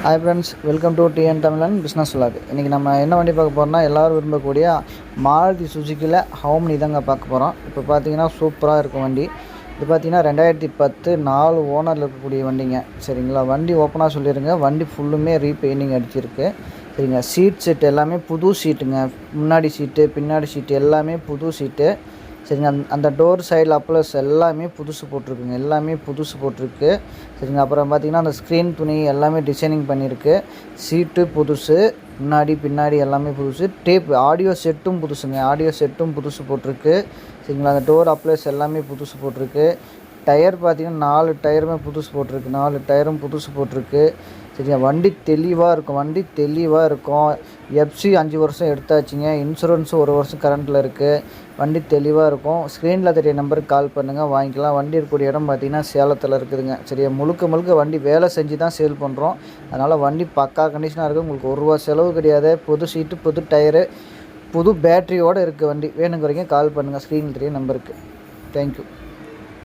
Hi friends, welcome to TN தமிழன் business vlog. இன்றைக்கி நம்ம என்ன வண்டி பார்க்க போகிறோம்னா, எல்லோரும் விரும்பக்கூடிய மாருதி சுசுக்கியில் ஹோம்னி தாங்க பார்க்க போகிறோம். இப்போ பார்த்தீங்கன்னா சூப்பராக இருக்கும் வண்டி. இது பார்த்தீங்கன்னா 2010 4 ஓனரில் இருக்கக்கூடிய வண்டிங்க. சரிங்களா, வண்டி ஓப்பனாக சொல்லிடுங்க. வண்டி ஃபுல்லுமே ரீபெயிண்டிங் அடிச்சிருக்கு. சரிங்க, சீட் செட் எல்லாமே புது சீட்டுங்க. முன்னாடி சீட்டு பின்னாடி சீட்டு எல்லாமே புது சீட்டு. சரிங்க, அந்த டோர் சைடில் அப்ளஸ் எல்லாமே புதுசு போட்டிருக்குங்க. எல்லாமே புதுசு போட்டிருக்கு. சரிங்க, அப்புறம் பார்த்திங்கன்னா அந்த ஸ்க்ரீன் துணி எல்லாமே டிசைனிங் பண்ணியிருக்கு. சீட்டு புதுசு, முன்னாடி பின்னாடி எல்லாமே புதுசு. டேப் ஆடியோ செட்டும் புதுசுங்க. ஆடியோ செட்டும் புதுசு போட்டிருக்கு. சரிங்களா, அந்த டோர் அப்ளஸ் எல்லாமே புதுசு போட்டிருக்கு. டயர் பார்த்திங்கன்னா 4 டயருமே புதுசு போட்டிருக்கு. 4 டயரும் புதுசு போட்டிருக்கு. சரிங்க, வண்டி தெளிவாக இருக்கும். எஃப்சி 5 வருஷம் எடுத்தாச்சுங்க. இன்சூரன்ஸும் 1 வருஷம் கரண்ட்டில் இருக்குது. வண்டி தெளிவாக இருக்கும். ஸ்க்ரீனில் தெரிய நம்பருக்கு கால் பண்ணுங்கள், வாங்கிக்கலாம். வண்டி இருக்கக்கூடிய இடம் பார்த்திங்கன்னா சேலத்தில் இருக்குதுங்க. சரியா, முழுக்க வண்டி வேலை செஞ்சு தான் சேல் பண்ணுறோம். அதனால் வண்டி பக்கா கண்டிஷனாக இருக்குது. உங்களுக்கு ₹1 செலவு கிடையாது. புது சீட்டு, புது டயரு, புது பேட்டரியோடு இருக்குது வண்டி. வேணுங்கிறீங்க கால் பண்ணுங்கள் ஸ்க்ரீனில் தெரிய நம்பருக்கு. தேங்க்யூ.